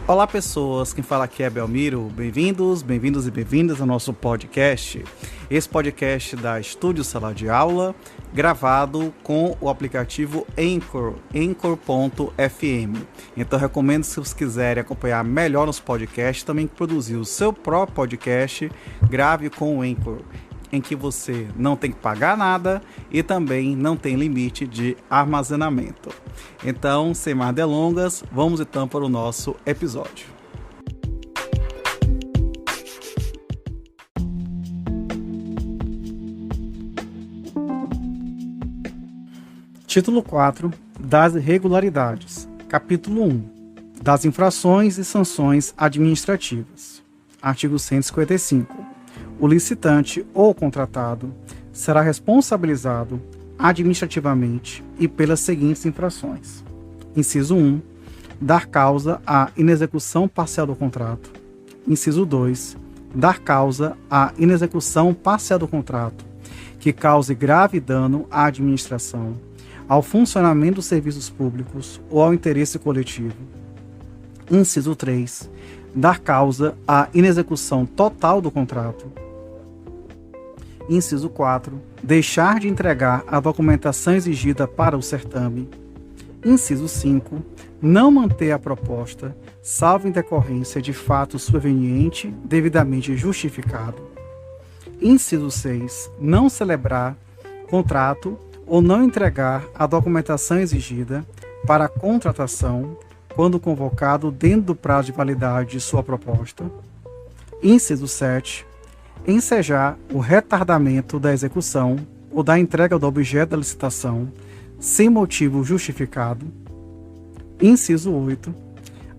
Olá pessoas, quem fala aqui é Belmiro, bem-vindos e bem-vindas ao nosso podcast. Esse podcast da Estúdio Sala de Aula, gravado com o aplicativo Anchor, Anchor.fm. Então recomendo, se vocês quiserem acompanhar melhor nos podcasts, também produzir o seu próprio podcast, grave com o Anchor, em que você não tem que pagar nada e também não tem limite de armazenamento. Então, sem mais delongas, vamos então para o nosso episódio. Título 4 das irregularidades. Capítulo 1 das infrações e sanções administrativas. Artigo 155. O licitante ou contratado será responsabilizado administrativamente e pelas seguintes infrações. Inciso 1. Dar causa à inexecução parcial do contrato. Inciso 2. Dar causa à inexecução parcial do contrato que cause grave dano à administração, ao funcionamento dos serviços públicos ou ao interesse coletivo. Inciso 3. Dar causa à inexecução total do contrato. Inciso 4. Deixar de entregar a documentação exigida para o certame. Inciso 5. Não manter a proposta, salvo em decorrência de fato superveniente devidamente justificado. Inciso 6. Não celebrar contrato ou não entregar a documentação exigida para a contratação quando convocado dentro do prazo de validade de sua proposta. Inciso 7. Ensejar o retardamento da execução ou da entrega do objeto da licitação sem motivo justificado. Inciso 8.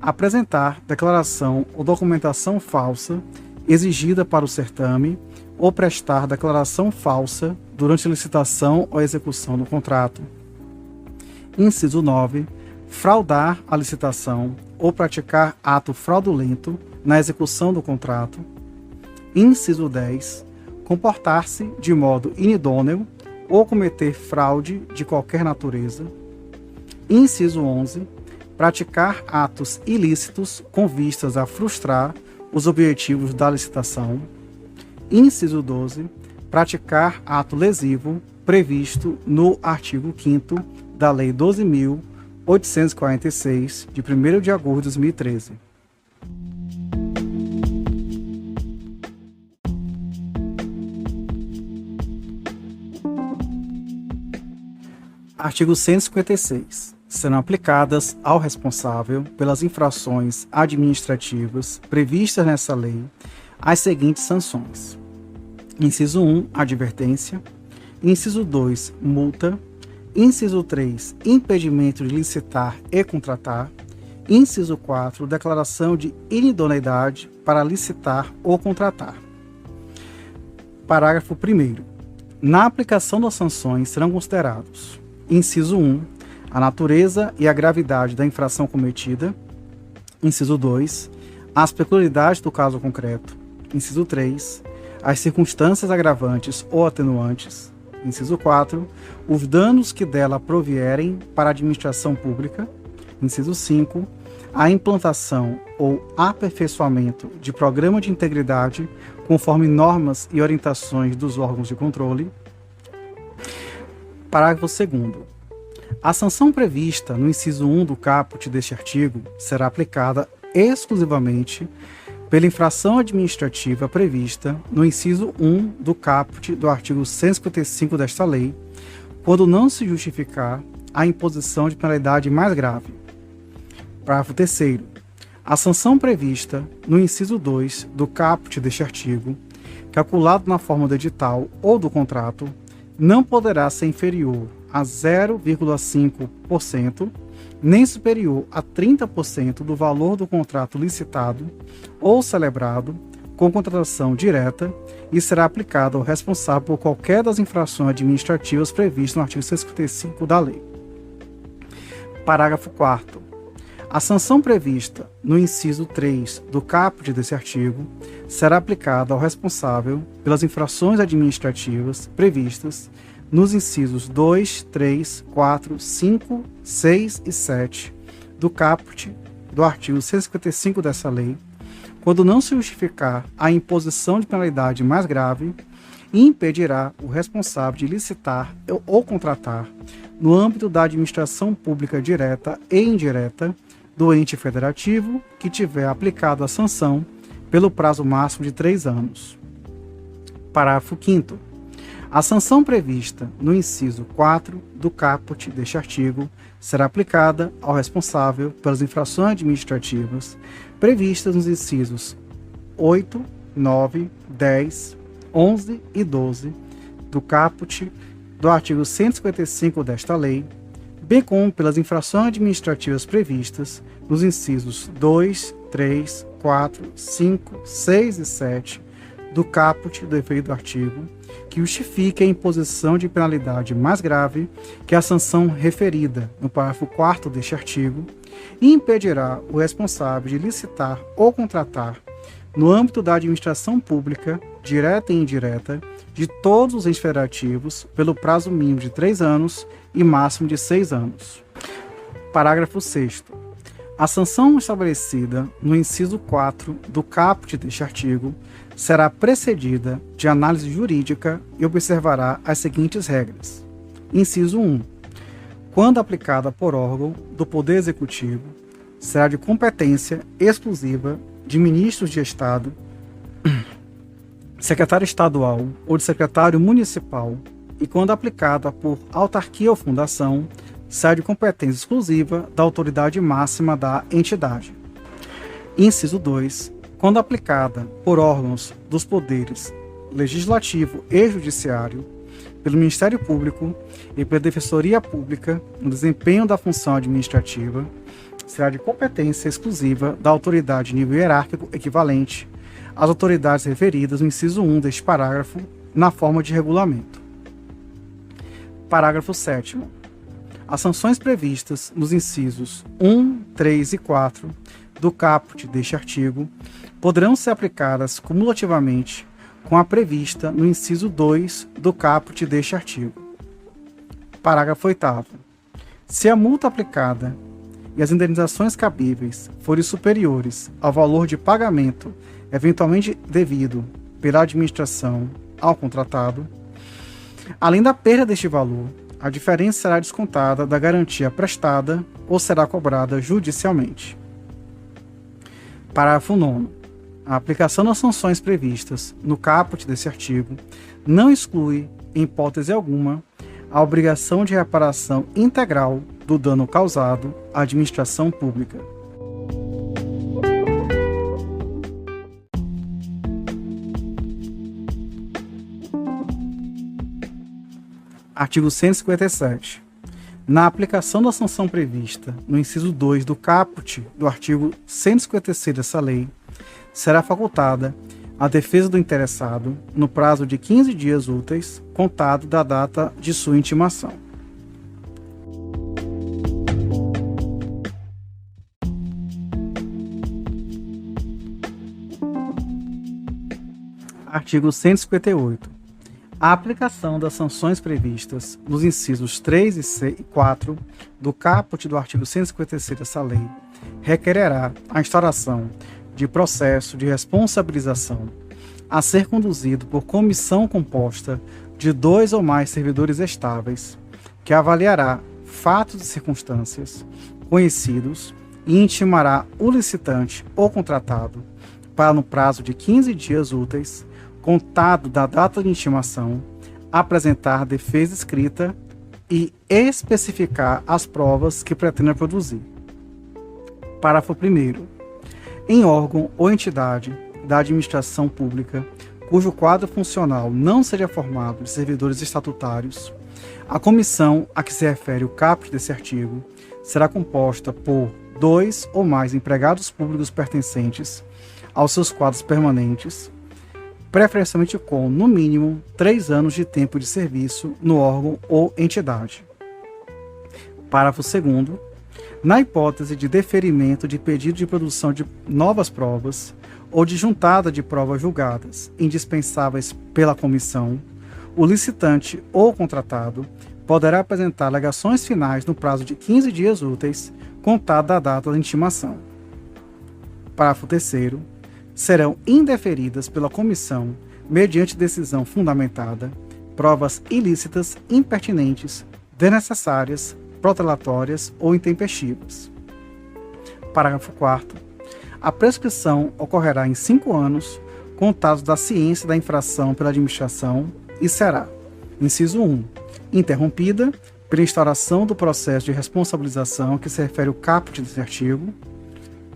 Apresentar declaração ou documentação falsa exigida para o certame ou prestar declaração falsa durante a licitação ou execução do contrato. Inciso 9. Fraudar a licitação ou praticar ato fraudulento na execução do contrato. Inciso 10. Comportar-se de modo inidôneo ou cometer fraude de qualquer natureza. Inciso 11. Praticar atos ilícitos com vistas a frustrar os objetivos da licitação. Inciso 12. Praticar ato lesivo previsto no artigo 5º da Lei 12.846, de 1º de agosto de 2013. Artigo 156. Serão aplicadas ao responsável pelas infrações administrativas previstas nessa lei as seguintes sanções. Inciso 1, advertência. Inciso 2, multa. Inciso 3, impedimento de licitar e contratar. Inciso 4, declaração de inidoneidade para licitar ou contratar. Parágrafo 1º. Na aplicação das sanções serão considerados: Inciso 1, a natureza e a gravidade da infração cometida. Inciso 2, as peculiaridades do caso concreto. Inciso 3, as circunstâncias agravantes ou atenuantes. Inciso 4, os danos que dela provierem para a administração pública. Inciso 5, a implantação ou aperfeiçoamento de programa de integridade conforme normas e orientações dos órgãos de controle. Parágrafo 2º. A sanção prevista no inciso 1 do caput deste artigo será aplicada exclusivamente pela infração administrativa prevista no inciso 1 do caput do artigo 155 desta lei, quando não se justificar a imposição de penalidade mais grave. Parágrafo 3º. A sanção prevista no inciso 2 do caput deste artigo, calculado na forma do edital ou do contrato, não poderá ser inferior a 0,5%, nem superior a 30% do valor do contrato licitado ou celebrado com contratação direta e será aplicado ao responsável por qualquer das infrações administrativas previstas no artigo 155 da lei. Parágrafo 4º. A sanção prevista no inciso 3 do caput desse artigo será aplicada ao responsável pelas infrações administrativas previstas nos incisos 2, 3, 4, 5, 6 e 7 do caput do artigo 155 dessa lei, quando não se justificar a imposição de penalidade mais grave, e impedirá o responsável de licitar ou contratar, no âmbito da administração pública direta e indireta do ente federativo que tiver aplicado a sanção pelo prazo máximo de 3 anos. Parágrafo 5º. A sanção prevista no inciso 4 do caput deste artigo será aplicada ao responsável pelas infrações administrativas previstas nos incisos 8, 9, 10, 11 e 12 do caput do artigo 155 desta lei, bem como pelas infrações administrativas previstas nos incisos 2, 3, 4, 5, 6 e 7 do caput do referido artigo, que justifique a imposição de penalidade mais grave que a sanção referida no parágrafo 4º deste artigo e impedirá o responsável de licitar ou contratar, no âmbito da administração pública, direta e indireta, de todos os entes federativos, pelo prazo mínimo de 3 anos e máximo de 6 anos. Parágrafo 6º. A sanção estabelecida no inciso 4 do caput deste artigo será precedida de análise jurídica e observará as seguintes regras. Inciso 1. Quando aplicada por órgão do Poder Executivo, será de competência exclusiva de ministros de Estado, secretário estadual ou de secretário municipal, e quando aplicada por autarquia ou fundação, será de competência exclusiva da autoridade máxima da entidade. Inciso 2. Quando aplicada por órgãos dos poderes legislativo e judiciário, pelo Ministério Público e pela Defensoria Pública no desempenho da função administrativa, será de competência exclusiva da autoridade de nível hierárquico equivalente às autoridades referidas no inciso 1 deste parágrafo, na forma de regulamento. Parágrafo 7º. As sanções previstas nos incisos 1, 3 e 4 do caput deste artigo poderão ser aplicadas cumulativamente com a prevista no inciso 2 do caput deste artigo. Parágrafo 8º. Se a multa aplicada e as indenizações cabíveis forem superiores ao valor de pagamento eventualmente devido pela administração ao contratado, além da perda deste valor, a diferença será descontada da garantia prestada ou será cobrada judicialmente. Parágrafo 9º. A aplicação das sanções previstas no caput desse artigo não exclui, em hipótese alguma, a obrigação de reparação integral do dano causado à administração pública. Artigo 157. Na aplicação da sanção prevista no inciso 2 do caput do artigo 156 dessa lei, será facultada a defesa do interessado no prazo de 15 dias úteis, contado da data de sua intimação. Artigo 158. A aplicação das sanções previstas nos incisos 3 e 4 do caput do artigo 156 dessa lei requererá a instauração de processo de responsabilização a ser conduzido por comissão composta de 2 ou mais servidores estáveis, que avaliará fatos e circunstâncias conhecidos e intimará o licitante ou contratado para, no prazo de 15 dias úteis, contado da data de intimação, apresentar defesa escrita e especificar as provas que pretenda produzir. Parágrafo 1º. Em órgão ou entidade da administração pública, cujo quadro funcional não seja formado de servidores estatutários, a comissão a que se refere o caput desse artigo será composta por 2 ou mais empregados públicos pertencentes aos seus quadros permanentes, preferencialmente com, no mínimo, 3 anos de tempo de serviço no órgão ou entidade. Parágrafo 2º. Na hipótese de deferimento de pedido de produção de novas provas ou de juntada de provas julgadas indispensáveis pela comissão, o licitante ou contratado poderá apresentar alegações finais no prazo de 15 dias úteis, contado da data da intimação. Parágrafo 3º. Serão indeferidas pela comissão, mediante decisão fundamentada, provas ilícitas, impertinentes, desnecessárias, protelatórias ou intempestivas. Parágrafo 4º. A prescrição ocorrerá em 5 anos, contados da ciência da infração pela administração, e será: inciso 1, interrompida pela instauração do processo de responsabilização que se refere ao caput desse artigo.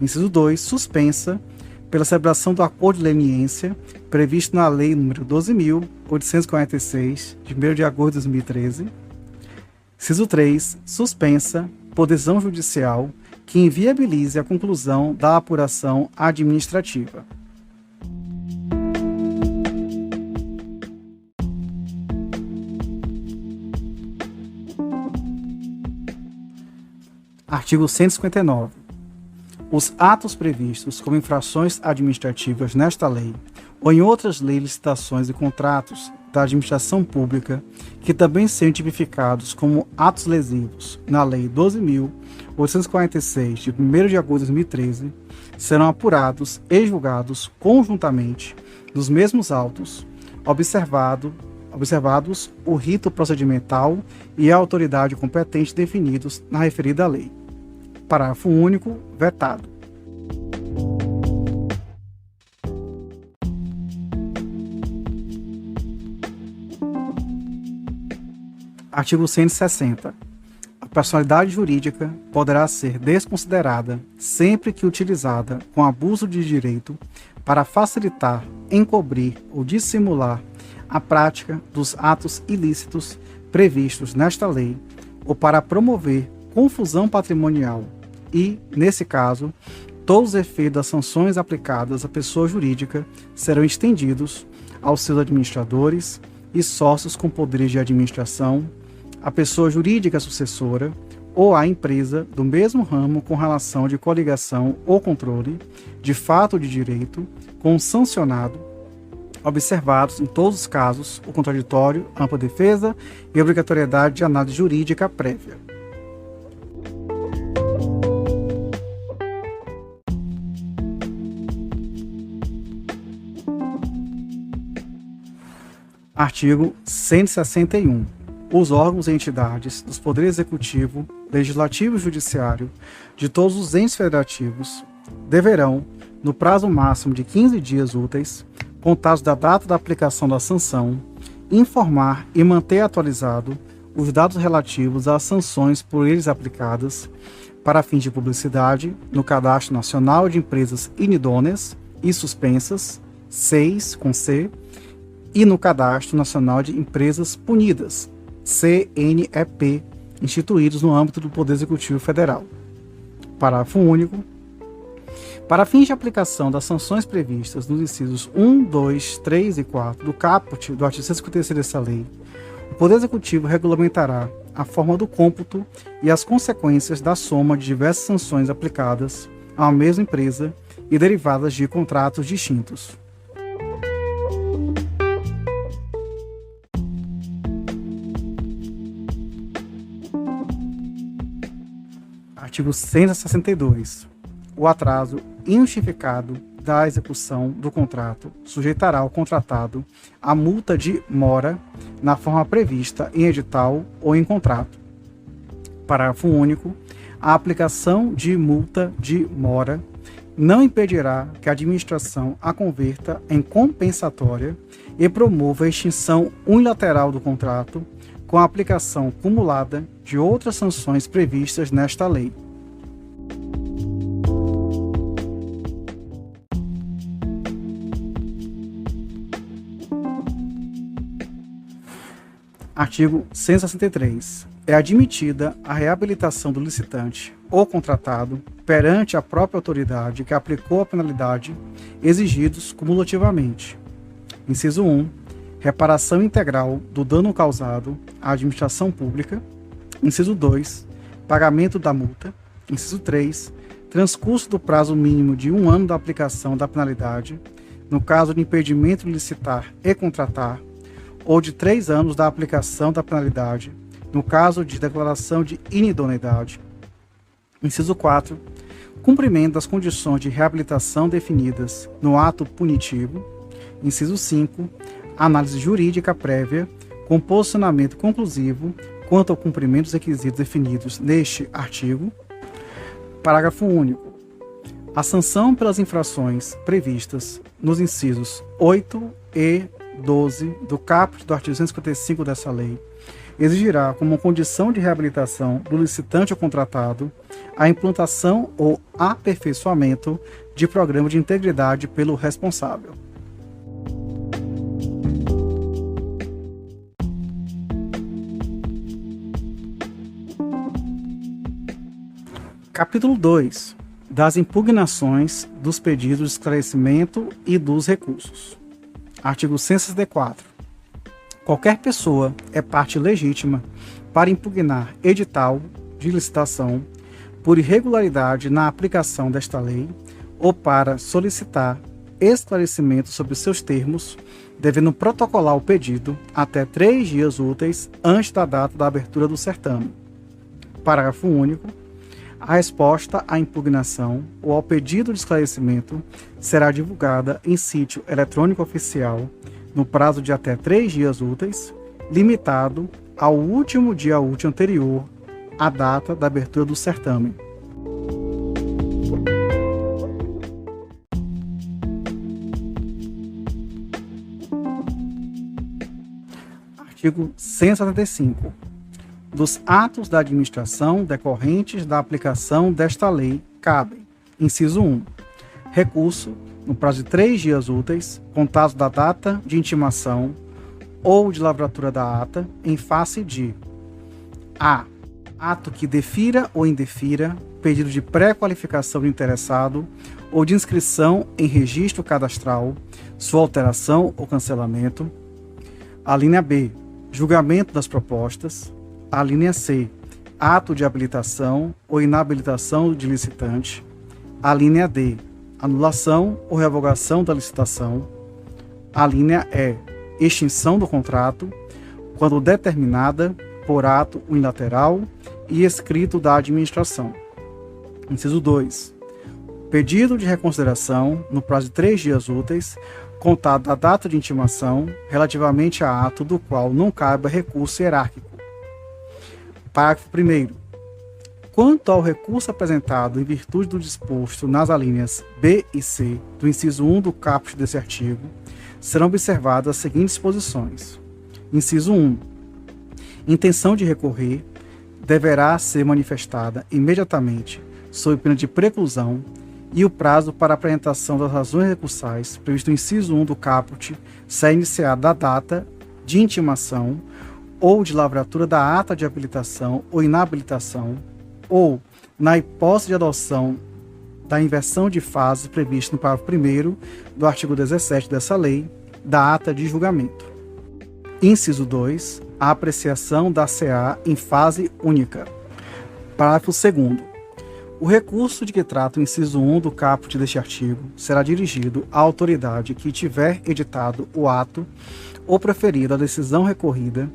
Inciso 2, suspensa pela celebração do acordo de leniência previsto na Lei nº 12.846, de 1º de agosto de 2013. Inciso 3, suspensa por decisão judicial que inviabilize a conclusão da apuração administrativa. Artigo 159. Os atos previstos como infrações administrativas nesta lei ou em outras leis, licitações e contratos da administração pública que também sejam tipificados como atos lesivos na Lei 12.846, de 1º de agosto de 2013, serão apurados e julgados conjuntamente nos mesmos autos, observados o rito procedimental e a autoridade competente definidos na referida lei. Parágrafo único, vetado. Artigo 160. A personalidade jurídica poderá ser desconsiderada sempre que utilizada com abuso de direito para facilitar, encobrir ou dissimular a prática dos atos ilícitos previstos nesta lei ou para promover confusão patrimonial e, nesse caso, todos os efeitos das sanções aplicadas à pessoa jurídica serão estendidos aos seus administradores e sócios com poderes de administração, à pessoa jurídica sucessora ou à empresa do mesmo ramo com relação de coligação ou controle, de fato de direito, com o sancionado, observados em todos os casos o contraditório, ampla defesa e obrigatoriedade de análise jurídica prévia. Artigo 161. Os órgãos e entidades dos poderes executivo, legislativo e judiciário de todos os entes federativos deverão, no prazo máximo de 15 dias úteis, contados da data da aplicação da sanção, informar e manter atualizado os dados relativos às sanções por eles aplicadas para fins de publicidade no Cadastro Nacional de Empresas Inidôneas e Suspensas, CEIS, com C, e no Cadastro Nacional de Empresas Punidas, CNEP, instituídos no âmbito do Poder Executivo Federal. Parágrafo único. Para fins de aplicação das sanções previstas nos incisos 1, 2, 3 e 4 do caput do artigo 156 dessa lei, o Poder Executivo regulamentará a forma do cômputo e as consequências da soma de diversas sanções aplicadas a uma mesma empresa e derivadas de contratos distintos. Artigo 162. O atraso injustificado da execução do contrato sujeitará o contratado a multa de mora na forma prevista em edital ou em contrato. Parágrafo único. A aplicação de multa de mora não impedirá que a administração a converta em compensatória e promova a extinção unilateral do contrato com a aplicação cumulada de outras sanções previstas nesta lei. Artigo 163. É admitida a reabilitação do licitante ou contratado perante a própria autoridade que aplicou a penalidade exigidos cumulativamente. Inciso 1. Reparação integral do dano causado à administração pública. Inciso 2. Pagamento da multa. Inciso 3. Transcurso do prazo mínimo de 1 ano da aplicação da penalidade, no caso de impedimento de licitar e contratar, ou de 3 anos da aplicação da penalidade, no caso de declaração de inidoneidade. Inciso 4. cumprimento das condições de reabilitação definidas no ato punitivo. Inciso 5. Análise jurídica prévia com posicionamento conclusivo quanto ao cumprimento dos requisitos definidos neste artigo. Parágrafo único. A sanção pelas infrações previstas nos incisos 8 e 12 do caput do artigo 155 dessa lei exigirá como condição de reabilitação do licitante ou contratado a implantação ou aperfeiçoamento de programa de integridade pelo responsável. Capítulo 2. Das impugnações, dos pedidos de esclarecimento e dos recursos. Artigo 164. Qualquer pessoa é parte legítima para impugnar edital de licitação por irregularidade na aplicação desta lei ou para solicitar esclarecimento sobre seus termos, devendo protocolar o pedido até 3 dias úteis antes da data da abertura do certame. Parágrafo único. A resposta à impugnação ou ao pedido de esclarecimento será divulgada em sítio eletrônico oficial no prazo de até 3 dias úteis, limitado ao último dia útil anterior à data da abertura do certame. Artigo 175. Dos atos da administração decorrentes da aplicação desta lei cabem: inciso 1. Recurso, no prazo de 3 dias úteis, contados da data de intimação ou de lavratura da ata, em face de a. Ato que defira ou indefira pedido de pré-qualificação do interessado ou de inscrição em registro cadastral, sua alteração ou cancelamento. A linha B. Julgamento das propostas. A linha C. Ato de habilitação ou inabilitação de licitante. A linha D. Anulação ou revogação da licitação. A linha E. Extinção do contrato, quando determinada por ato unilateral e escrito da administração. Inciso 2. Pedido de reconsideração, no prazo de 3 dias úteis, contado da data de intimação, relativamente a ato do qual não caiba recurso hierárquico. Parágrafo 1º. Quanto ao recurso apresentado em virtude do disposto nas alíneas B e C do inciso 1 do caput desse artigo, serão observadas as seguintes disposições. Inciso 1. Intenção de recorrer deverá ser manifestada imediatamente, sob pena de preclusão, e o prazo para apresentação das razões recursais, previsto no inciso 1 do caput, será iniciado da data de intimação ou de lavratura da ata de habilitação ou inabilitação, ou, na hipótese de adoção da inversão de fases prevista no parágrafo 1º do artigo 17 dessa lei, da ata de julgamento. Inciso 2. A apreciação da CA em fase única. Parágrafo 2º. O recurso de que trata o inciso 1 do caput deste artigo será dirigido à autoridade que tiver editado o ato ou proferido a decisão recorrida,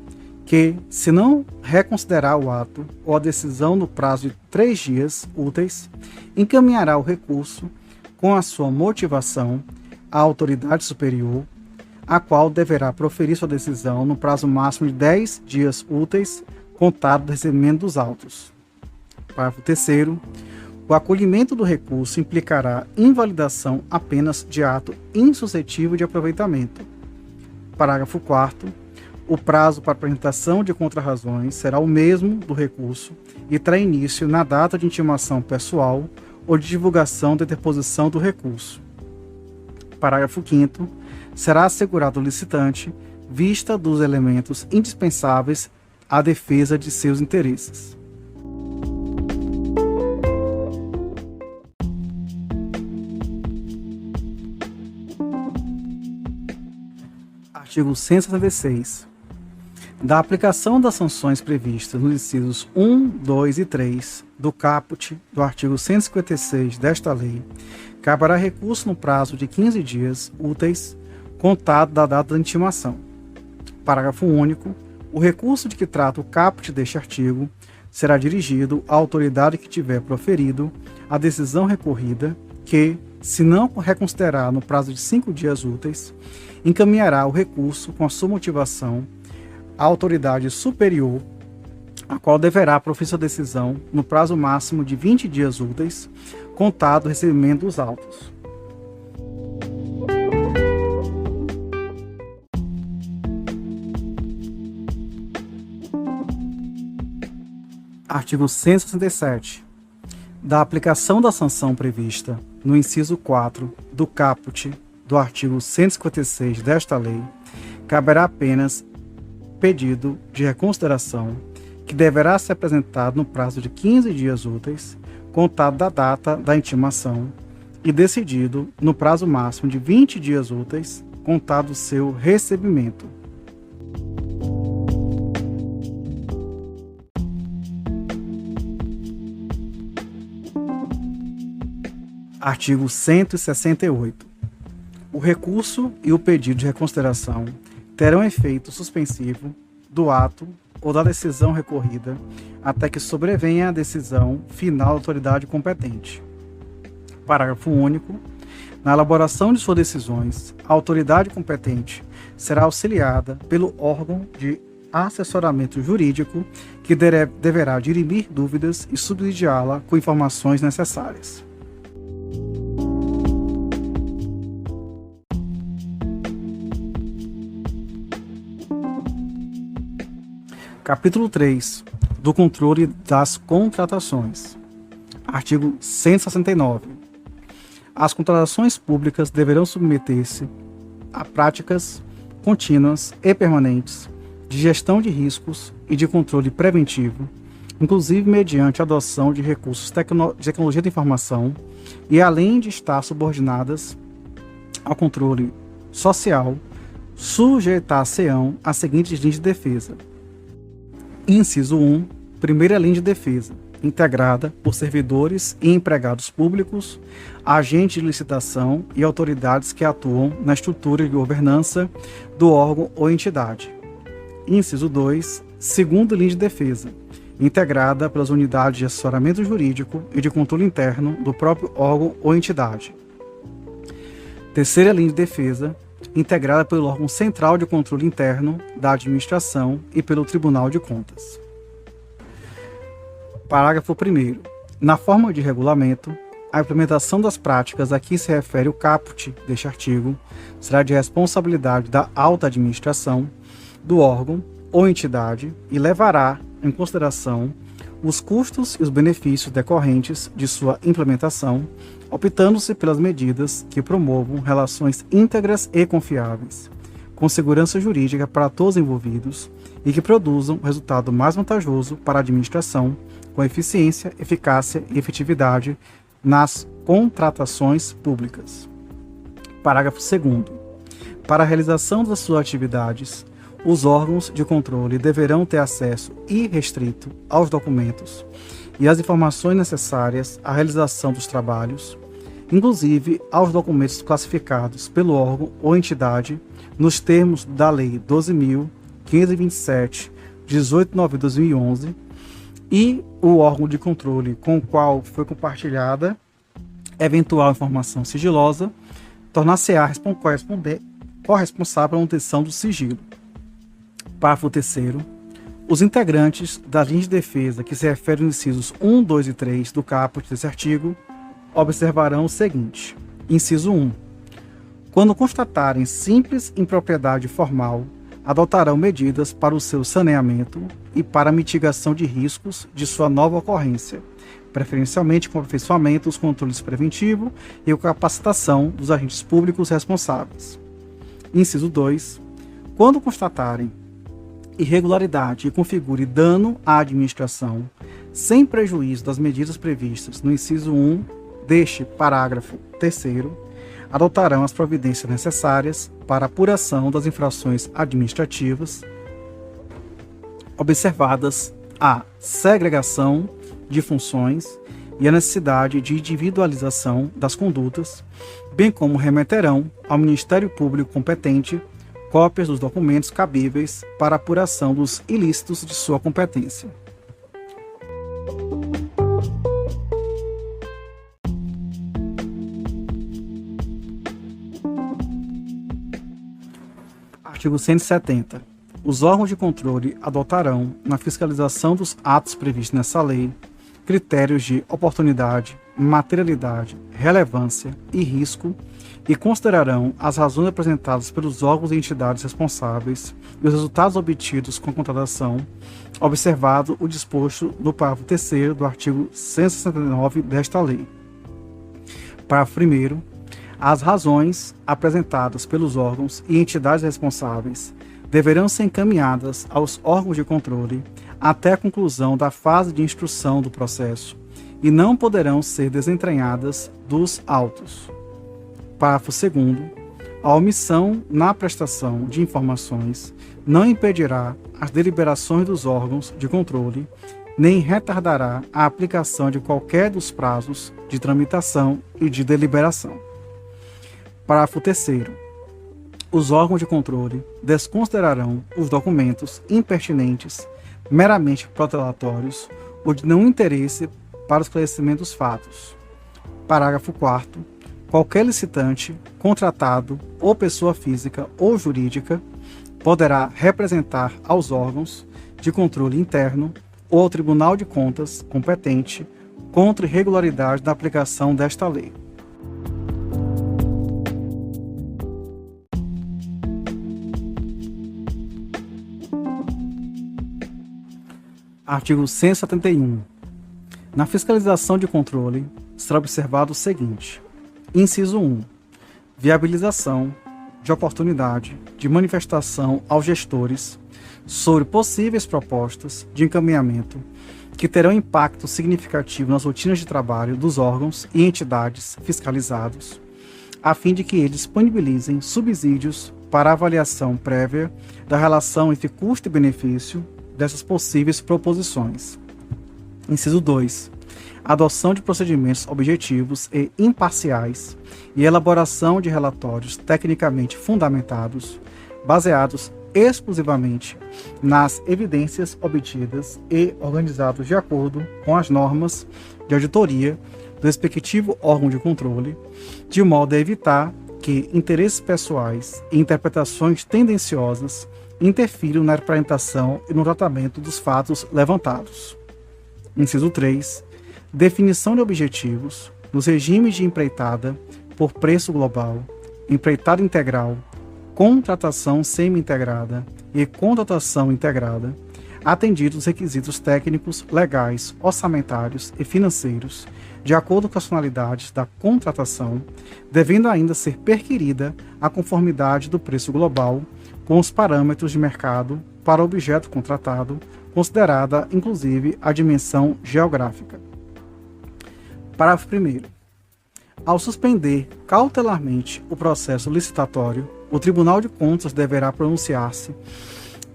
que, se não reconsiderar o ato ou a decisão no prazo de 3 dias úteis, encaminhará o recurso com a sua motivação à autoridade superior, a qual deverá proferir sua decisão no prazo máximo de 10 dias úteis, contado do recebimento dos autos. Parágrafo 3º. O acolhimento do recurso implicará invalidação apenas de ato insuscetível de aproveitamento. Parágrafo 4º. O prazo para apresentação de contrarrazões será o mesmo do recurso e terá início na data de intimação pessoal ou de divulgação da interposição do recurso. Parágrafo 5º. Será assegurado ao licitante vista dos elementos indispensáveis à defesa de seus interesses. Artigo 166. Da aplicação das sanções previstas nos incisos 1, 2 e 3 do caput do artigo 156 desta lei, caberá recurso no prazo de 15 dias úteis, contado da data da intimação. Parágrafo único. O recurso de que trata o caput deste artigo será dirigido à autoridade que tiver proferido a decisão recorrida, que, se não reconsiderar no prazo de 5 dias úteis, encaminhará o recurso com a sua motivação à autoridade superior, a qual deverá proferir sua decisão no prazo máximo de 20 dias úteis, contado o recebimento dos autos. Artigo 167. Da aplicação da sanção prevista no inciso 4 do caput do artigo 156 desta lei, caberá apenas pedido de reconsideração, que deverá ser apresentado no prazo de 15 dias úteis, contado da data da intimação, e decidido no prazo máximo de 20 dias úteis, contado do seu recebimento. Artigo 168. O recurso e o pedido de reconsideração terão efeito suspensivo do ato ou da decisão recorrida até que sobrevenha a decisão final da autoridade competente. Parágrafo único. Na elaboração de suas decisões, a autoridade competente será auxiliada pelo órgão de assessoramento jurídico que deverá dirimir dúvidas e subsidiá-la com informações necessárias. Capítulo 3. Do controle das contratações. Artigo 169. As contratações públicas deverão submeter-se a práticas contínuas e permanentes de gestão de riscos e de controle preventivo, inclusive mediante a adoção de recursos de tecnologia da informação e além de estar subordinadas ao controle social, sujeitar-se-ão às seguintes linhas de defesa. Inciso 1. Primeira linha de defesa, integrada por servidores e empregados públicos, agentes de licitação e autoridades que atuam na estrutura de governança do órgão ou entidade. Inciso 2. Segunda linha de defesa, integrada pelas unidades de assessoramento jurídico e de controle interno do próprio órgão ou entidade. Terceira linha de defesa, integrada pelo órgão central de controle interno da administração e pelo Tribunal de Contas. Parágrafo 1º. Na forma de regulamento, a implementação das práticas a que se refere o caput deste artigo será de responsabilidade da alta administração, do órgão ou entidade e levará em consideração os custos e os benefícios decorrentes de sua implementação, optando-se pelas medidas que promovam relações íntegras e confiáveis, com segurança jurídica para todos os envolvidos e que produzam resultado mais vantajoso para a administração, com eficiência, eficácia e efetividade nas contratações públicas. Parágrafo 2º. Para a realização das suas atividades, os órgãos de controle deverão ter acesso irrestrito aos documentos e às informações necessárias à realização dos trabalhos, inclusive aos documentos classificados pelo órgão ou entidade nos termos da Lei 12.527, 18 de novembro de 2011, e o órgão de controle com o qual foi compartilhada eventual informação sigilosa tornar-se-á corresponsável pela manutenção do sigilo. Parágrafo 3º. Os integrantes da linha de defesa que se referem aos incisos 1, 2 e 3 do caput desse artigo observarão o seguinte. Inciso 1. Quando constatarem simples impropriedade formal, adotarão medidas para o seu saneamento e para a mitigação de riscos de sua nova ocorrência, preferencialmente com o aperfeiçoamento dos controles preventivos e a capacitação dos agentes públicos responsáveis. Inciso 2. Quando constatarem irregularidade e configure dano à administração, sem prejuízo das medidas previstas no inciso 1 deste parágrafo 3º, adotarão as providências necessárias para a apuração das infrações administrativas, observadas a segregação de funções e a necessidade de individualização das condutas, bem como remeterão ao Ministério Público competente cópias dos documentos cabíveis para apuração dos ilícitos de sua competência. Artigo 170. Os órgãos de controle adotarão, na fiscalização dos atos previstos nessa lei, critérios de oportunidade, materialidade, relevância e risco e considerarão as razões apresentadas pelos órgãos e entidades responsáveis e os resultados obtidos com a contratação, observado o disposto no parágrafo 3º do artigo 169 desta lei. Parágrafo 1º. As razões apresentadas pelos órgãos e entidades responsáveis deverão ser encaminhadas aos órgãos de controle até a conclusão da fase de instrução do processo e não poderão ser desentranhadas dos autos. Parágrafo 2º. A omissão na prestação de informações não impedirá as deliberações dos órgãos de controle, nem retardará a aplicação de qualquer dos prazos de tramitação e de deliberação. Parágrafo 3º. Os órgãos de controle desconsiderarão os documentos impertinentes, meramente protelatórios ou de não interesse para o esclarecimento dos fatos. Parágrafo 4º. Qualquer licitante, contratado ou pessoa física ou jurídica poderá representar aos órgãos de controle interno ou ao Tribunal de Contas competente contra irregularidade da aplicação desta lei. Artigo 171. Na fiscalização de controle, será observado o seguinte: inciso 1. Viabilização de oportunidade de manifestação aos gestores sobre possíveis propostas de encaminhamento que terão impacto significativo nas rotinas de trabalho dos órgãos e entidades fiscalizados, a fim de que eles disponibilizem subsídios para a avaliação prévia da relação entre custo e benefício dessas possíveis proposições. Inciso 2. Adoção de procedimentos objetivos e imparciais e elaboração de relatórios tecnicamente fundamentados, baseados exclusivamente nas evidências obtidas e organizados de acordo com as normas de auditoria do respectivo órgão de controle, de modo a evitar que interesses pessoais e interpretações tendenciosas interfiram na representação e no tratamento dos fatos levantados. Inciso 3. Definição de objetivos nos regimes de empreitada por preço global, empreitada integral, contratação semi-integrada e contratação integrada, atendidos os requisitos técnicos, legais, orçamentários e financeiros, de acordo com as finalidades da contratação, devendo ainda ser perquirida a conformidade do preço global com os parâmetros de mercado para o objeto contratado, considerada, inclusive, a dimensão geográfica. Parágrafo 1º. Ao suspender cautelarmente o processo licitatório, o Tribunal de Contas deverá pronunciar-se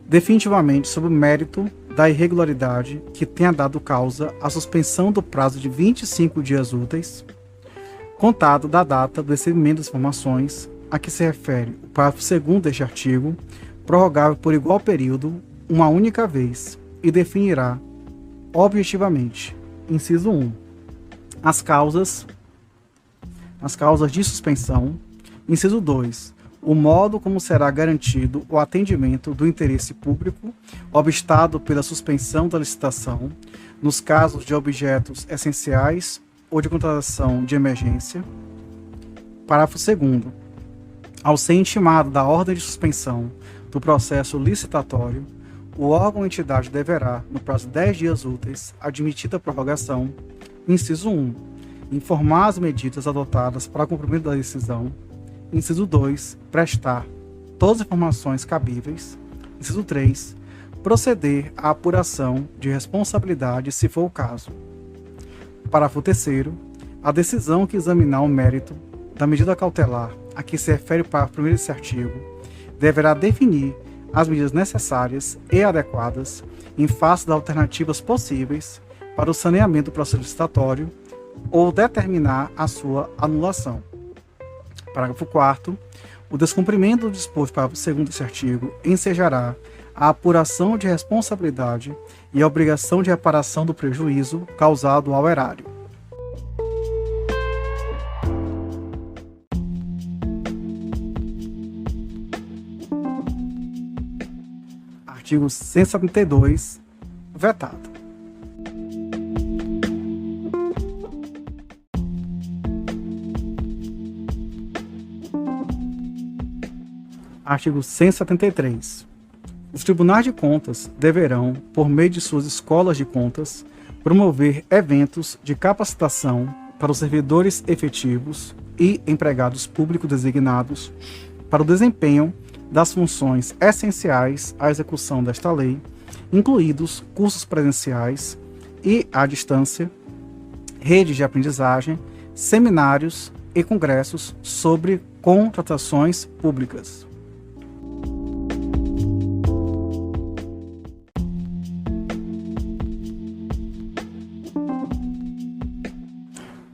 definitivamente sobre o mérito da irregularidade que tenha dado causa à suspensão do prazo de 25 dias úteis, contado da data do recebimento das informações a que se refere o parágrafo 2º deste artigo, prorrogável por igual período, uma única vez, e definirá objetivamente, inciso 1, as causas de suspensão, inciso 2, o modo como será garantido o atendimento do interesse público obstado pela suspensão da licitação, nos casos de objetos essenciais ou de contratação de emergência. Parágrafo 2º. Ao ser intimado da ordem de suspensão do processo licitatório, o órgão ou entidade deverá, no prazo de 10 dias úteis, admitida a prorrogação, inciso 1, informar as medidas adotadas para cumprimento da decisão, inciso 2, prestar todas as informações cabíveis, inciso 3, proceder à apuração de responsabilidade se for o caso. Parágrafo 3º. A decisão que examinar o mérito da medida cautelar a que se refere o parágrafo 1º desse artigo deverá definir as medidas necessárias e adequadas em face das alternativas possíveis para o saneamento do processo licitatório ou determinar a sua anulação. Parágrafo 4º. O descumprimento do disposto do parágrafo 2º desse artigo ensejará a apuração de responsabilidade e a obrigação de reparação do prejuízo causado ao erário. Artigo 172, vetado. Artigo 173. Os tribunais de contas deverão, por meio de suas escolas de contas, promover eventos de capacitação para os servidores efetivos e empregados públicos designados para o desempenho das funções essenciais à execução desta lei, incluídos cursos presenciais e à distância, redes de aprendizagem, seminários e congressos sobre contratações públicas.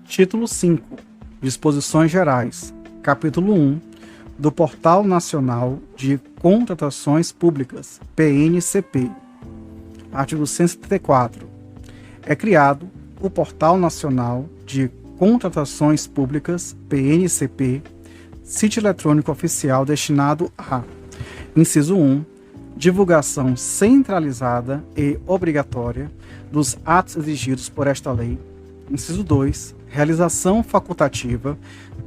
Título 5. Disposições Gerais. Capítulo 1. Do Portal Nacional de Contratações Públicas, PNCP. Artigo 174. É criado o Portal Nacional de Contratações Públicas, PNCP, sítio eletrônico oficial destinado a: inciso 1. Divulgação centralizada e obrigatória dos atos exigidos por esta lei. Inciso 2. Realização facultativa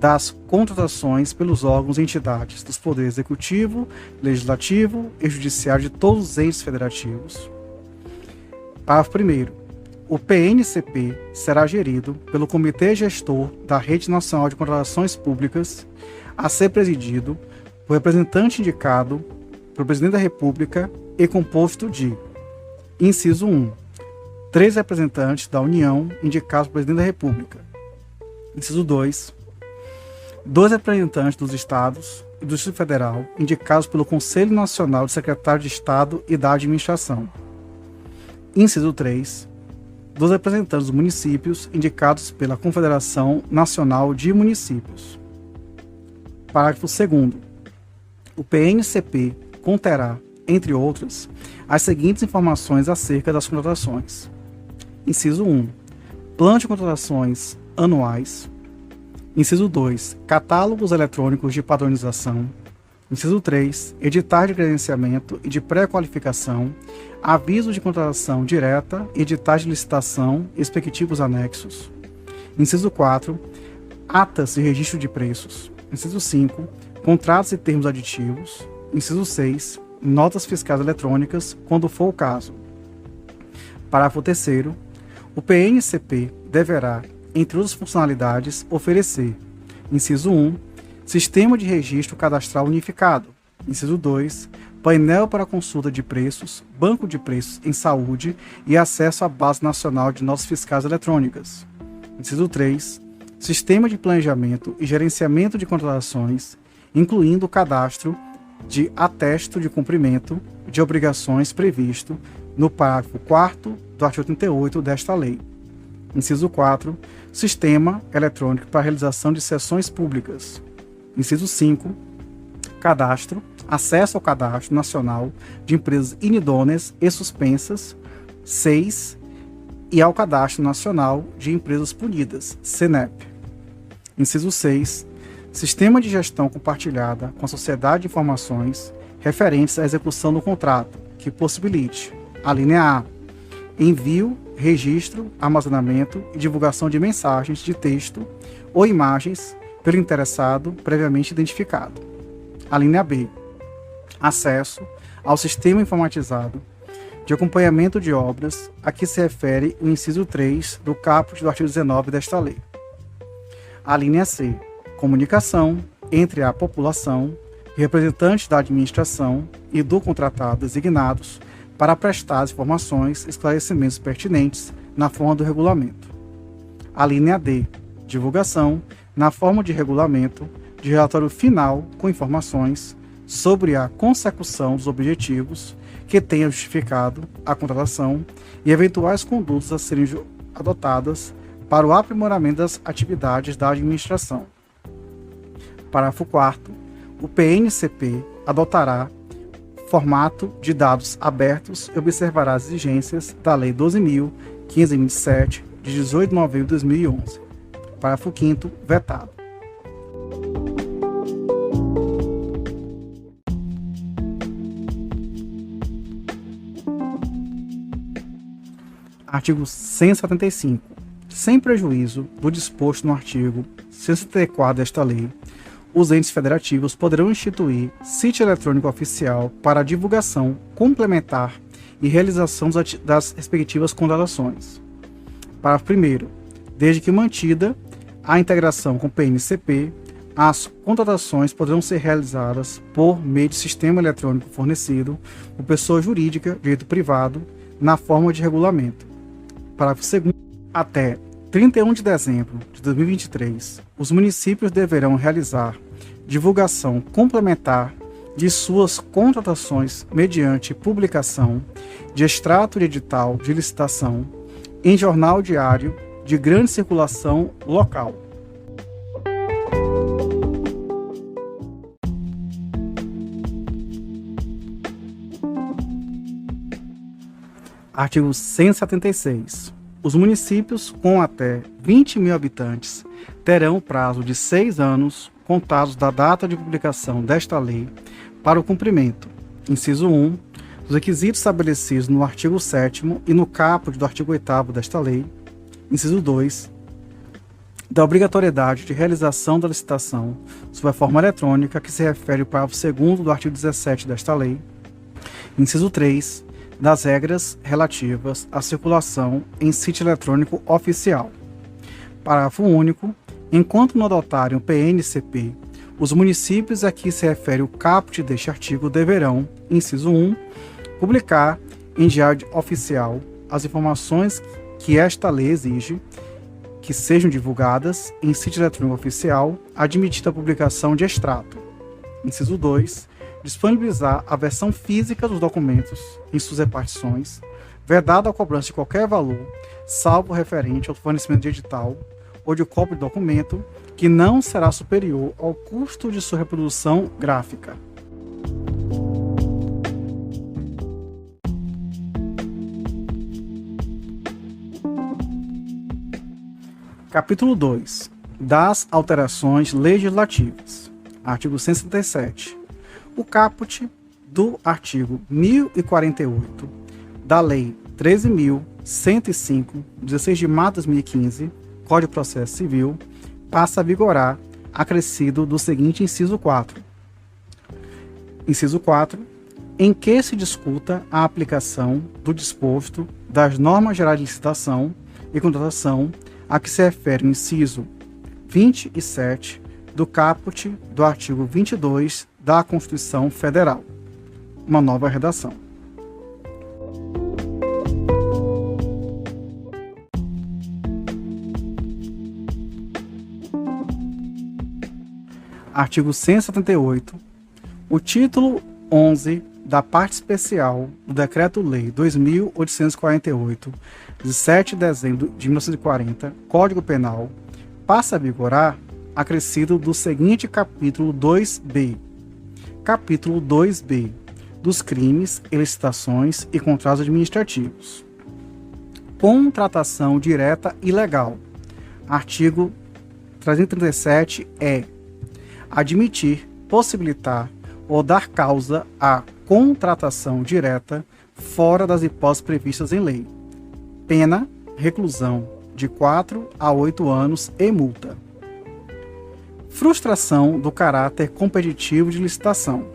das contratações pelos órgãos e entidades dos poderes executivo, legislativo e judiciário de todos os entes federativos. Parágrafo 1º. O PNCP será gerido pelo Comitê Gestor da Rede Nacional de Contratações Públicas, a ser presidido por representante indicado pelo Presidente da República e composto de: inciso 1. 3 representantes da União indicados pelo Presidente da República. Inciso 2. 2 representantes dos Estados e do Distrito Federal indicados pelo Conselho Nacional de Secretários de Estado e da Administração. Inciso 3. 2 representantes dos municípios indicados pela Confederação Nacional de Municípios. Parágrafo 2º. O PNCP conterá, entre outras, as seguintes informações acerca das contratações. Inciso 1. Plano de contratações anuais. Inciso 2. Catálogos eletrônicos de padronização. Inciso 3. Editais de credenciamento e de pré-qualificação, avisos de contratação direta, editais de licitação e respectivos anexos. Inciso 4. Atas de registro de preços. Inciso 5. Contratos e termos aditivos. Inciso 6. Notas fiscais eletrônicas, quando for o caso. Parágrafo 3º. O PNCP deverá, entre outras funcionalidades, oferecer: inciso 1. Sistema de registro cadastral unificado. Inciso 2. Painel para consulta de preços, banco de preços em saúde e acesso à base nacional de notas fiscais eletrônicas. Inciso 3. Sistema de planejamento e gerenciamento de contratações, incluindo o cadastro de atesto de cumprimento de obrigações previsto no parágrafo 4º do artigo 38 desta lei. Inciso 4. Sistema eletrônico para realização de sessões públicas. Inciso 5. Cadastro, acesso ao Cadastro Nacional de Empresas Inidôneas e Suspensas. 6. E ao Cadastro Nacional de Empresas Punidas, CNEP. Inciso 6. Sistema de gestão compartilhada com a Sociedade de Informações referentes à execução do contrato, que possibilite: a linha A. Envio, registro, armazenamento e divulgação de mensagens de texto ou imagens pelo interessado previamente identificado. A linha B. Acesso ao sistema informatizado de acompanhamento de obras a que se refere o inciso 3 do caput do artigo 19 desta lei. A linha C. Comunicação entre a população e representantes da administração e do contratado designados para prestar as informações e esclarecimentos pertinentes na forma do regulamento. A linha D. Divulgação, na forma de regulamento, de relatório final com informações sobre a consecução dos objetivos que tenha justificado a contratação e eventuais condutas a serem adotadas para o aprimoramento das atividades da administração. Parágrafo 4º. O PNCP adotará formato de dados abertos e observará as exigências da Lei 12.527, de 18 de novembro de 2011. Parágrafo 5º, vetado. Artigo 175. Sem prejuízo do disposto no artigo 174 desta lei, os entes federativos poderão instituir sítio eletrônico oficial para a divulgação complementar e realização das respectivas contratações. Parágrafo 1º. Desde que mantida a integração com o PNCP, as contratações poderão ser realizadas por meio de sistema eletrônico fornecido por pessoa jurídica, direito privado, na forma de regulamento. Parágrafo 2º. Até 31 de dezembro de 2023, os municípios deverão realizar divulgação complementar de suas contratações mediante publicação de extrato de edital de licitação em jornal diário de grande circulação local. Artigo 176. Os municípios com até 20 mil habitantes terão prazo de 6 anos, contados da data de publicação desta lei, para o cumprimento, inciso 1, dos requisitos estabelecidos no artigo 7º e no caput do artigo 8º desta lei, inciso 2, da obrigatoriedade de realização da licitação sob a forma eletrônica que se refere ao parágrafo 2º do artigo 17 desta lei, inciso 3, das regras relativas à circulação em sítio eletrônico oficial. Parágrafo único. Enquanto não adotarem o PNCP, os municípios a que se refere o caput deste artigo deverão, inciso 1, publicar em diário oficial as informações que esta lei exige que sejam divulgadas em sítio eletrônico oficial, admitida a publicação de extrato. Inciso 2, disponibilizar a versão física dos documentos em suas repartições, vedada a cobrança de qualquer valor, salvo referente ao fornecimento de edital ou de cópia de documento, que não será superior ao custo de sua reprodução gráfica. Capítulo 2. Das alterações legislativas. Artigo 167. O caput do artigo 1048 da Lei 13.105, 16 de março de 2015, Código de Processo Civil, passa a vigorar, acrescido do seguinte inciso 4. Inciso 4. Em que se discuta a aplicação do disposto das normas gerais de licitação e contratação a que se refere o inciso 27 do caput do artigo 22 da Constituição Federal. Uma nova redação. Artigo 178. O título 11 da parte especial do Decreto-Lei 2.848, de 7 de dezembro de 1940, Código Penal, passa a vigorar, acrescido do seguinte capítulo 2b. Capítulo 2b. Dos crimes, licitações e contratos administrativos. Contratação direta e legal. Artigo 337 é admitir, possibilitar ou dar causa à contratação direta fora das hipóteses previstas em lei. Pena, reclusão de 4 a 8 anos e multa. Frustração do caráter competitivo de licitação.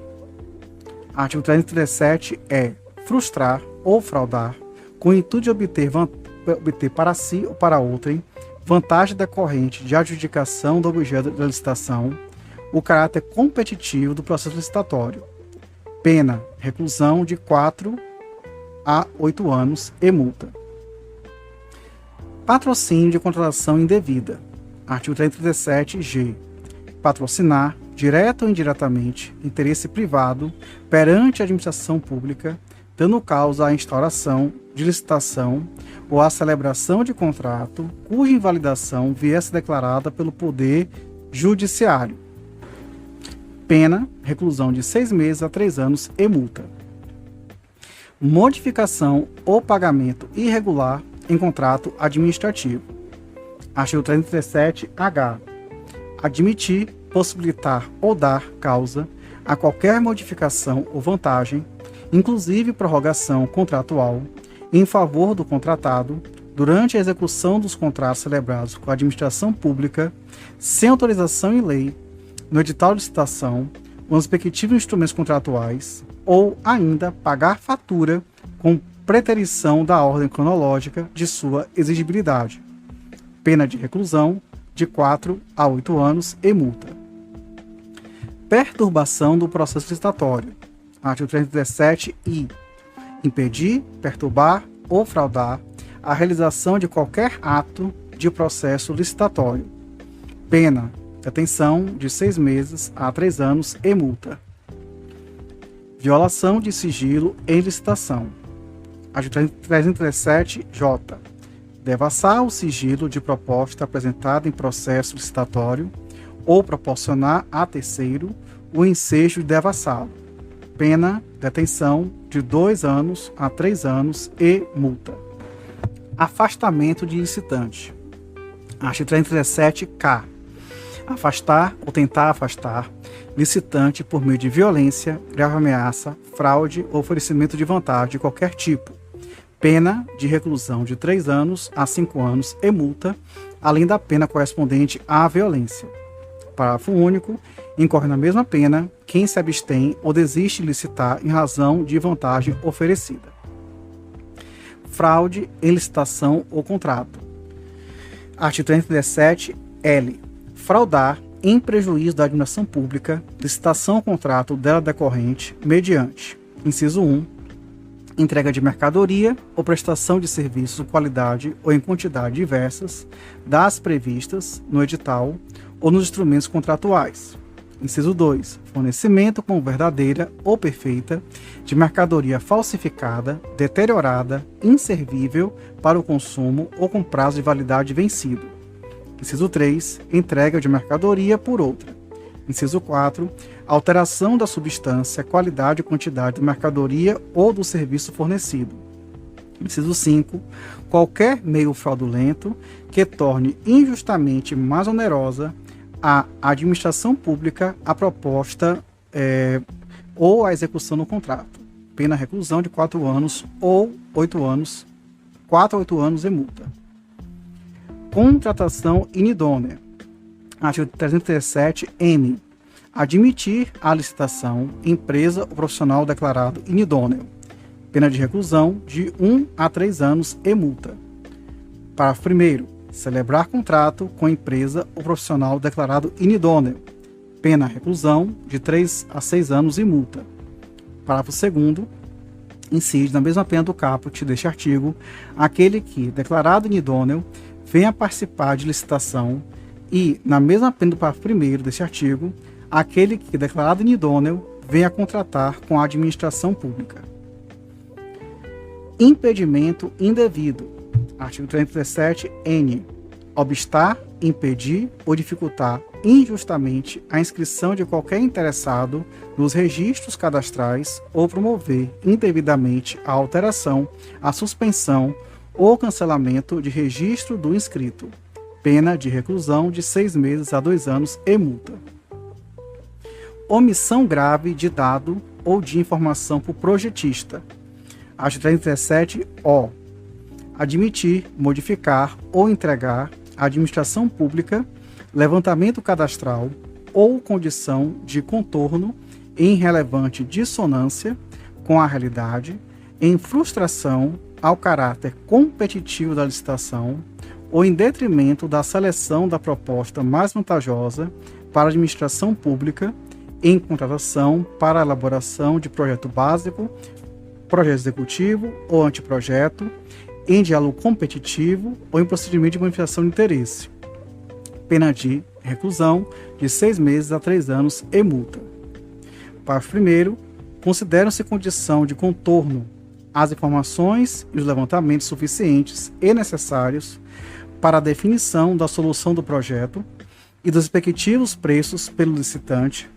Artigo 337 é frustrar ou fraudar com o intuito de obter para si ou para outrem vantagem decorrente de adjudicação do objeto da licitação, o caráter competitivo do processo licitatório. Pena, reclusão de 4 a 8 anos e multa. Patrocínio de contratação indevida. Artigo 337-G. Patrocinar, direto ou indiretamente, interesse privado perante a administração pública, dando causa à instauração de licitação ou à celebração de contrato cuja invalidação viesse declarada pelo Poder Judiciário. Pena, reclusão de 6 meses a 3 anos e multa. Modificação ou pagamento irregular em contrato administrativo. Artigo 337-H. Admitir, possibilitar ou dar causa a qualquer modificação ou vantagem, inclusive prorrogação contratual, em favor do contratado durante a execução dos contratos celebrados com a administração pública, sem autorização em lei, no edital de licitação, nos respectivos instrumentos contratuais, ou ainda pagar fatura com preterição da ordem cronológica de sua exigibilidade. Pena de reclusão de 4 a 8 anos e multa. Perturbação do processo licitatório. Artigo 317-I. Impedir, perturbar ou fraudar a realização de qualquer ato de processo licitatório. Pena, detenção de 6 meses a 3 anos e multa. Violação de sigilo em licitação. Artigo 317-J. Devassar o sigilo de proposta apresentada em processo licitatório ou proporcionar a terceiro o ensejo de devassá-lo. Pena, detenção de 2 anos a 3 anos e multa. Afastamento de licitante. Artigo 317-K. Afastar ou tentar afastar licitante por meio de violência, grave ameaça, fraude ou oferecimento de vantagem de qualquer tipo. Pena de reclusão de 3 anos a 5 anos e multa, além da pena correspondente à violência. Parágrafo único. Incorre na mesma pena quem se abstém ou desiste de licitar em razão de vantagem oferecida. Fraude em licitação ou contrato. Artigo 317-L. Fraudar em prejuízo da administração pública, licitação ou contrato dela decorrente, mediante: inciso 1, entrega de mercadoria ou prestação de serviços de qualidade ou em quantidade diversas das previstas no edital ou nos instrumentos contratuais. Inciso 2, fornecimento como verdadeira ou perfeita de mercadoria falsificada, deteriorada, inservível para o consumo ou com prazo de validade vencido. Inciso 3, entrega de mercadoria por outra. Inciso 4, alteração da substância, qualidade e quantidade da mercadoria ou do serviço fornecido. Inciso 5, qualquer meio fraudulento que torne injustamente mais onerosa a administração pública a proposta ou a execução do contrato. Pena reclusão de 4 anos ou 8 anos, 4 a 8 anos e multa. Contratação inidônea. Artigo 317-N. Admitir à licitação empresa ou profissional declarado inidôneo. Pena de reclusão de 1 a 3 anos e multa. Parágrafo 1º. Celebrar contrato com empresa ou profissional declarado inidôneo. Pena reclusão de 3 a 6 anos e multa. Parágrafo 2º. Incide na mesma pena do caput deste artigo aquele que, declarado inidôneo, venha participar de licitação e, na mesma pena do parágrafo 1º deste artigo, aquele que, declarado inidôneo, venha contratar com a administração pública. Impedimento indevido. Artigo 317-N. Obstar, impedir ou dificultar injustamente a inscrição de qualquer interessado nos registros cadastrais ou promover indevidamente a alteração, a suspensão ou cancelamento de registro do inscrito. Pena de reclusão de 6 meses a 2 anos e multa. Omissão grave de dado ou de informação por projetista. Artigo 317-O. Admitir, modificar ou entregar à administração pública levantamento cadastral ou condição de contorno em relevante dissonância com a realidade, em frustração ao caráter competitivo da licitação ou em detrimento da seleção da proposta mais vantajosa para a administração pública em contratação para a elaboração de projeto básico, projeto executivo ou anteprojeto, em diálogo competitivo ou em procedimento de manifestação de interesse. Pena de reclusão de 6 meses a 3 anos e multa. Parágrafo 1º. Consideram-se condição de contorno as informações e os levantamentos suficientes e necessários para a definição da solução do projeto e dos respectivos preços pelo licitante,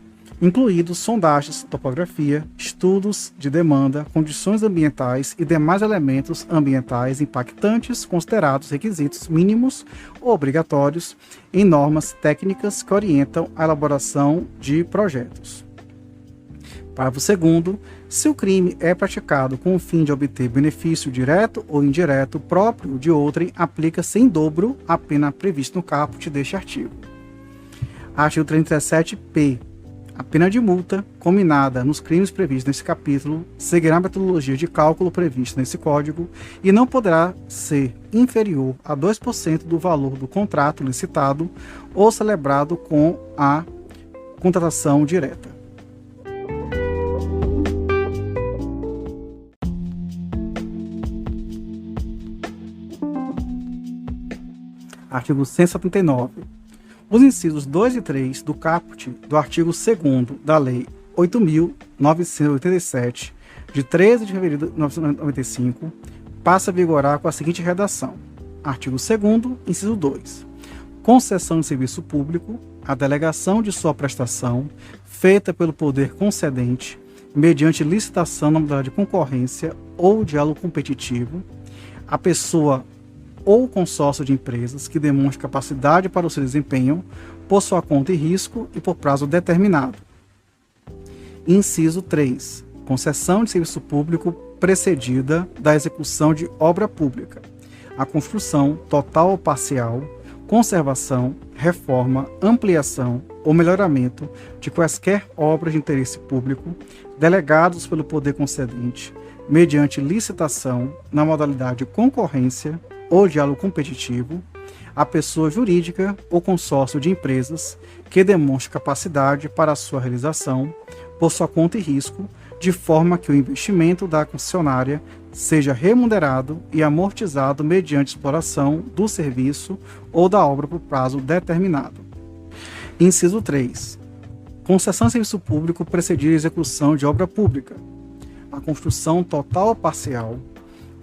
incluídos sondagens, topografia, estudos de demanda, condições ambientais e demais elementos ambientais impactantes considerados requisitos mínimos ou obrigatórios em normas técnicas que orientam a elaboração de projetos. Parágrafo 2º. Se o crime é praticado com o fim de obter benefício direto ou indireto próprio de outrem, aplica-se em dobro a pena prevista no caput deste artigo. Artigo 37p. A pena de multa, combinada nos crimes previstos nesse capítulo, seguirá a metodologia de cálculo prevista nesse Código e não poderá ser inferior a 2% do valor do contrato licitado ou celebrado com a contratação direta. Artigo 179. Os incisos 2 e 3 do caput do artigo 2º da Lei 8.987, de 13 de fevereiro de 1995, passa a vigorar com a seguinte redação. Artigo 2º, inciso 2. Concessão de serviço público, a delegação de sua prestação, feita pelo poder concedente, mediante licitação na modalidade de concorrência ou diálogo competitivo, a pessoa ou consórcio de empresas que demonstre capacidade para o seu desempenho por sua conta e risco e por prazo determinado. Inciso 3. Concessão de serviço público precedida da execução de obra pública. A construção, total ou parcial, conservação, reforma, ampliação ou melhoramento de quaisquer obras de interesse público delegados pelo poder concedente, mediante licitação na modalidade de concorrência ou diálogo competitivo, a pessoa jurídica ou consórcio de empresas que demonstre capacidade para a sua realização por sua conta e risco, de forma que o investimento da concessionária seja remunerado e amortizado mediante exploração do serviço ou da obra por prazo determinado. Inciso 3. Concessão de serviço público precedida a execução de obra pública. A construção total ou parcial,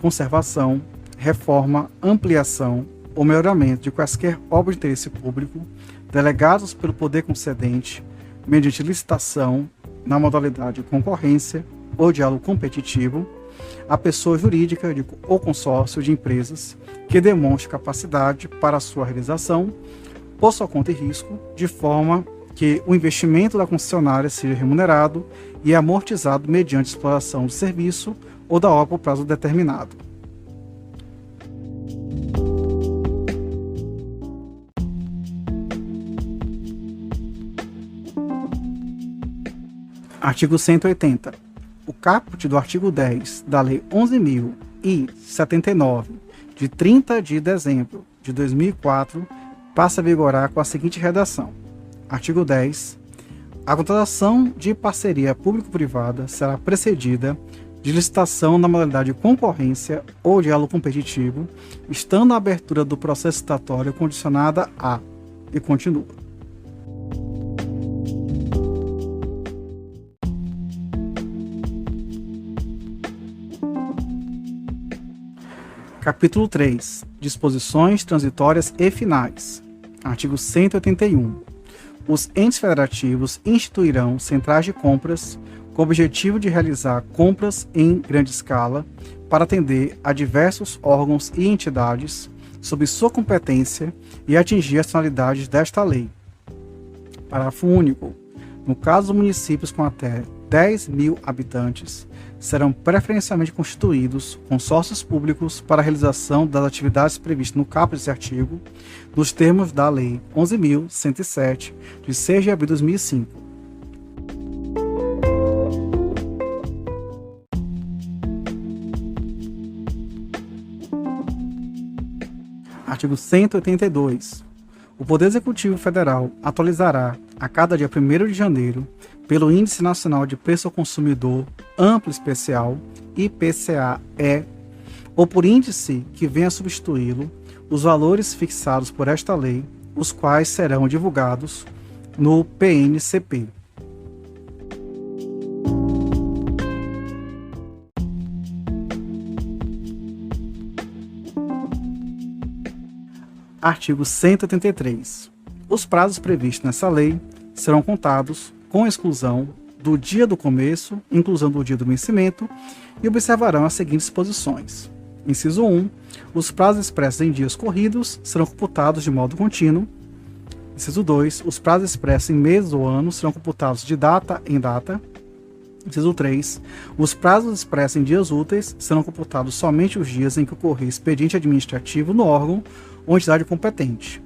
conservação, reforma, ampliação ou melhoramento de quaisquer obras de interesse público delegados pelo poder concedente mediante licitação na modalidade de concorrência ou diálogo competitivo, a pessoa jurídica ou consórcio de empresas que demonstre capacidade para a sua realização por sua conta e risco, de forma que o investimento da concessionária seja remunerado e amortizado mediante exploração do serviço ou da obra por prazo determinado. Artigo 180. O caput do artigo 10 da Lei 11.079, de 30 de dezembro de 2004, passa a vigorar com a seguinte redação. Artigo 10. A contratação de parceria público-privada será precedida de licitação na modalidade de concorrência ou diálogo competitivo, estando a abertura do processo licitatório condicionada a... e continua. Capítulo 3. Disposições transitórias e finais. Artigo 181. Os entes federativos instituirão centrais de compras com o objetivo de realizar compras em grande escala para atender a diversos órgãos e entidades sob sua competência e atingir as finalidades desta lei. Parágrafo único. No caso dos municípios com até 10.000 habitantes, serão preferencialmente constituídos consórcios públicos para a realização das atividades previstas no caput desse artigo, nos termos da Lei 11.107, de 6 de abril de 2005. Artigo 182. O Poder Executivo Federal atualizará, a cada dia 1º de janeiro, pelo Índice Nacional de Preço ao Consumidor Amplo Especial, IPCA-E, ou por índice que venha a substituí-lo, os valores fixados por esta lei, os quais serão divulgados no PNCP. Artigo 183. Os prazos previstos nessa lei serão contados com exclusão do dia do começo, inclusão do dia do vencimento, e observarão as seguintes disposições. Inciso 1. Os prazos expressos em dias corridos serão computados de modo contínuo. Inciso 2. Os prazos expressos em meses ou anos serão computados de data em data. Inciso 3. Os prazos expressos em dias úteis serão computados somente os dias em que ocorrer expediente administrativo no órgão ou entidade competente.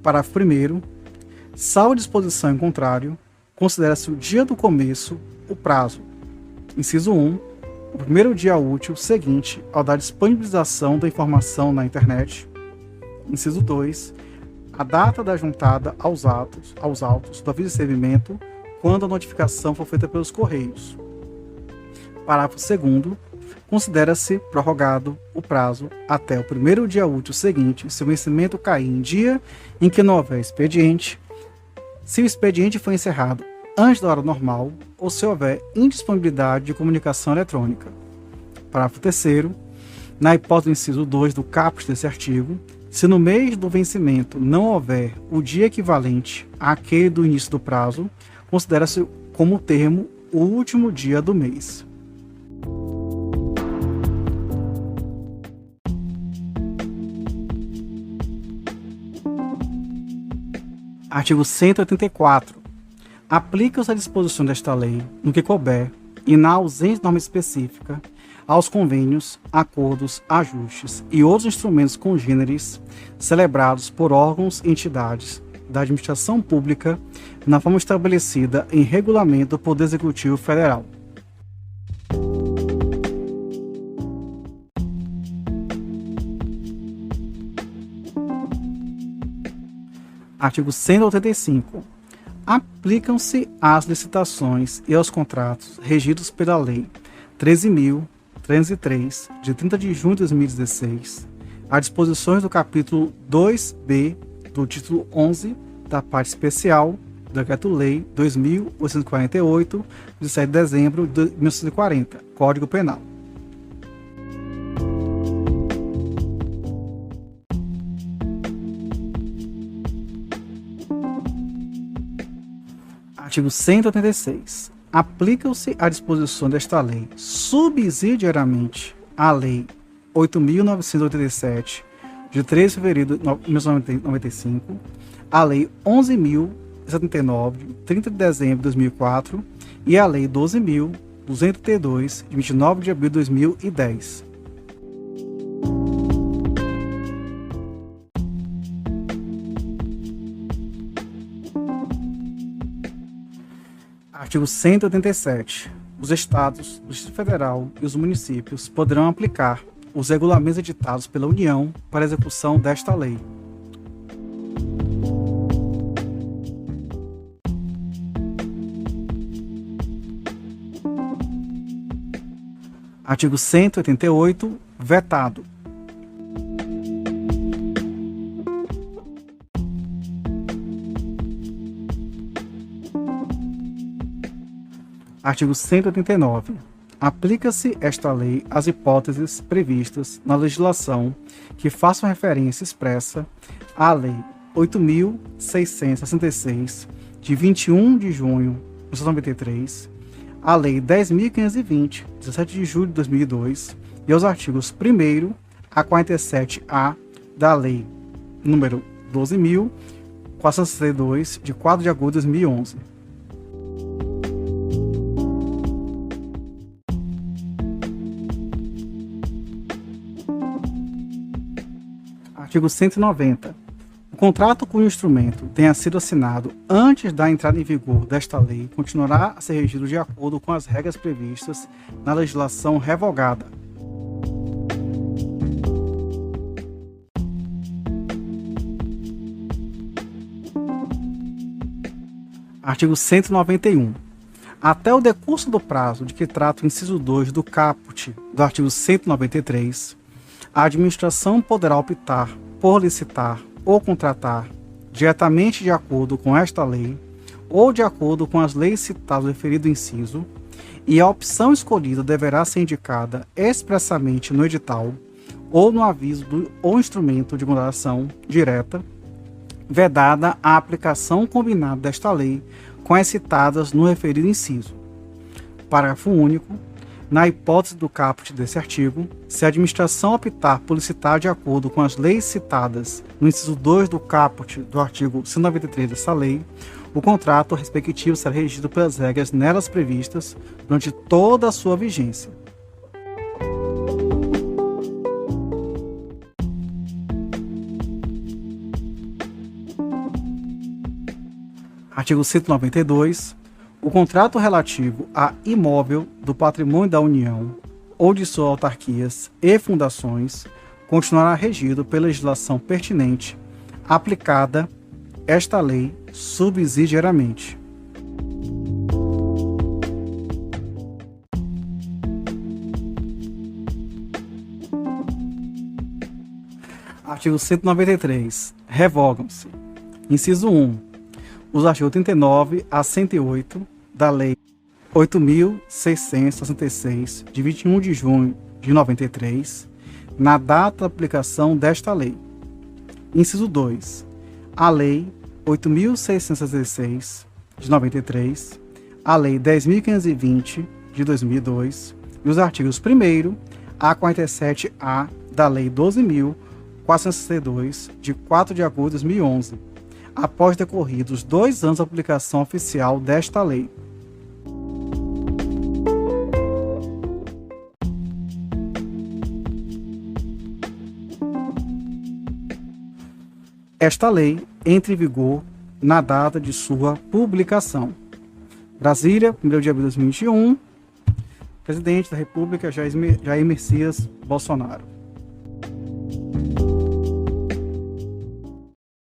Parágrafo 1º. Salvo disposição em contrário, considera-se o dia do começo o prazo. Inciso 1. O primeiro dia útil seguinte ao da disponibilização da informação na internet. Inciso 2. A data da juntada aos autos do aviso de recebimento quando a notificação for feita pelos Correios. Parágrafo 2º. Considera-se prorrogado o prazo até o primeiro dia útil seguinte se o vencimento cair em dia em que não houver expediente, se o expediente foi encerrado antes da hora normal ou se houver indisponibilidade de comunicação eletrônica. Parágrafo 3º. Na hipótese do inciso 2 do caput desse artigo, se no mês do vencimento não houver o dia equivalente àquele do início do prazo, considera-se como termo o último dia do mês. Artigo 184. Aplica-se a disposição desta lei, no que couber, e na ausência de norma específica, aos convênios, acordos, ajustes e outros instrumentos congêneres celebrados por órgãos e entidades da administração pública na forma estabelecida em regulamento do Poder Executivo Federal. Artigo 185. Aplicam-se às licitações e aos contratos regidos pela Lei 13.303, de 30 de junho de 2016, as disposições do capítulo 2b do título 11 da parte especial do Decreto-Lei 2.848, de 7 de dezembro de 1940, Código Penal. Artigo 186. Aplicam-se à disposição desta lei subsidiariamente à Lei 8.987, de 13 de fevereiro de 1995, a Lei 11.079, de 30 de dezembro de 2004, e a Lei 12.232, de 29 de abril de 2010. Artigo 187. Os Estados, o Distrito Federal e os municípios poderão aplicar os regulamentos editados pela União para a execução desta lei. Artigo 188. Vetado. Artigo 189. Aplica-se esta lei às hipóteses previstas na legislação que façam referência expressa à Lei 8.666, de 21 de junho de 1993, à Lei 10.520, de 17 de julho de 2002, e aos artigos 1º a 47A da Lei nº 12.462, de 4 de agosto de 2011. Artigo 190. O contrato cujo instrumento tenha sido assinado antes da entrada em vigor desta lei continuará a ser regido de acordo com as regras previstas na legislação revogada. Artigo 191. Até o decurso do prazo de que trata o inciso 2 do caput do artigo 193, a administração poderá optar por licitar ou contratar diretamente de acordo com esta lei ou de acordo com as leis citadas no referido inciso, e a opção escolhida deverá ser indicada expressamente no edital ou no aviso ou instrumento de contratação direta, vedada a aplicação combinada desta lei com as citadas no referido inciso. Parágrafo único. Na hipótese do caput desse artigo, se a administração optar por licitar de acordo com as leis citadas no inciso 2 do caput do artigo 193 dessa lei, O contrato respectivo será regido pelas regras nelas previstas durante toda a sua vigência. Artigo 192. O contrato relativo a imóvel do patrimônio da União ou de suas autarquias e fundações continuará regido pela legislação pertinente, aplicada esta lei subsidiariamente. Artigo 193. Revogam-se. Inciso 1. Os artigos 89 a 108 da Lei 8.666, de 21 de junho de 93, na data da aplicação desta lei. Inciso 2. A Lei 8.666, de 93, a Lei 10.520, de 2002, e os artigos 1º a 47A da Lei 12.462, de 4 de agosto de 2011, após decorridos 2 anos da publicação oficial desta lei. Esta lei entra em vigor na data de sua publicação. Brasília, 1º de abril de 2021. Presidente da República, Jair Messias Bolsonaro.